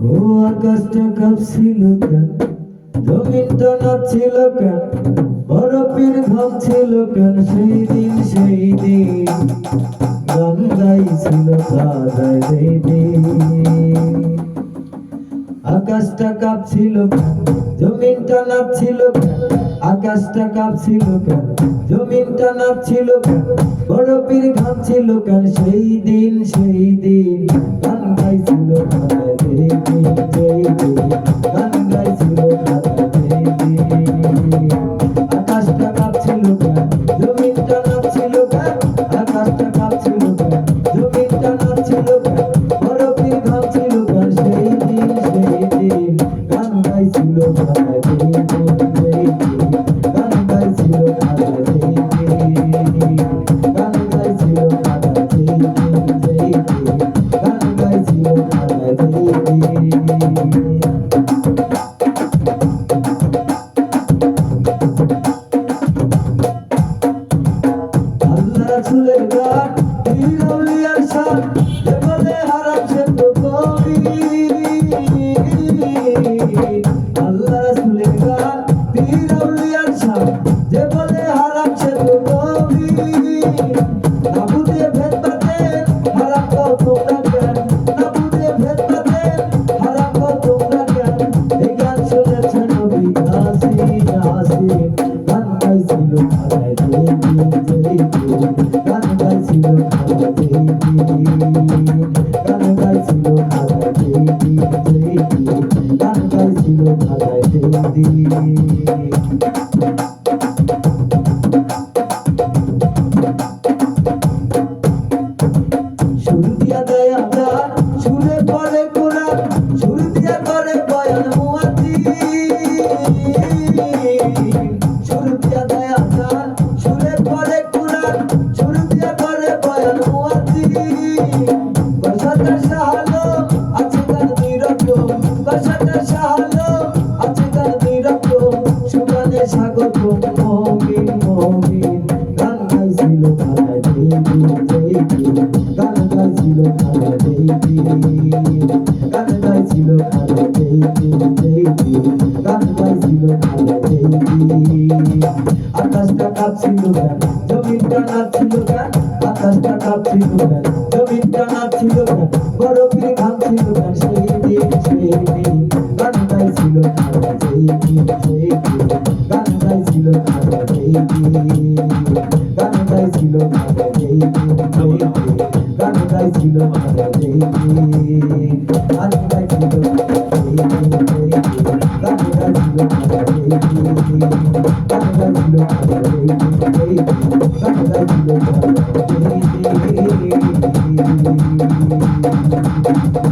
ও আকাশটা কাঁপছিল কেন, জমিনটা নাচছিল কেন, বরফের ঘাম ছিল কেন, সেই দিন গান গাইছিল কাদায় সেই দিন। আকাশটা কাঁপছিল কেন, জমিনটা নাচছিল কেন, আকাশটা কাঁপছিল কেন, জমিনটা নাচছিল কেন, বরফের ঘাম ছিল কেন, সেই দিন গান গাইছিল কাদায় সেই দিন, গান গাইছিল কাদায় সেই দিন। আকাশটা কাঁপছিল কেন, জমিনটা নাচছিল কেন, আকাশটা কাঁপছিল কেন, জমিনটা নাচছিল কেন, বরফের ঘাম ছিল কেন, সেই দিন গান গাইছিল কাদায় সেই দিন, গান গাইছিল কাদায় সেই দিন, গান গাইছিল কাদায় সেই দিন, গান গাইছিল কাদায় সেই দিন। রাসূলের গান পীর আউলিয়ার শান, যে বলে হারাম সে তো কবি। আল্লাহ রাসূলের গান পীর আউলিয়ার শান, যে বলে হারাম সে তো কবি। না বুঝে ভেদ বাতেন হারাম কও তোমরা কেন, না বুঝে ভেদ বাতেন হারাম কও তোমরা কেন, এই গান শুনেছে নবী ইয়াসিন ইয়াসিন, গান গাইছিল কাদায় সেই দিন, গান গাইছিল কাদায় সেই দিন, গান গাইছিল কাদায় সেই দিন, গান গাইছিল কাদায় সেই দিন। সুর দিয়া দেয় আজান, সুরে পড়ে কোরআন, সুর দিয়া করে বয়ান মুয়াজ্জিন। সুর দিয়া দেয় আজান, সুরে পড়ে কোরআন, সুর দিয়া করে বয়ান মুয়াজ্জিন। কসাটা শাহালো আছে গান দুই রকম, কসাটা শাহালো আছে গান দুই রকম, সুগানে স্বাগত মুমিন মুমিন, গান গাইছিল কাদায় সেই দিন, গান গাইছিল কাদায় সেই দিন, গান গাইছিল কাদায় সেই দিন, গান গাইছিল কাদায় সেই দিন। আকাশটা কাঁপছিল কেন, জমিনটা নাচছিল কেন, আকাশটা কাঁপছিল কেন, জমিনটা নাচছিল কেন, বরফের ঘাম ছিল কেন, সেই দিন গান গাইছিল কাদায় সেই দিন, গান গাইছিল কাদায় সেই দিন, গান গাইছিল কাদায় সেই দিন, গান গাইছিল কাদায় সেই দিন, গান গাইছিল কাদায় সেই দিন, গান গাইছিল কাদায় সেই দিন, গান গাইছিল কাদায় সেই দিন, গান গাইছিল কাদায় সেই দিন।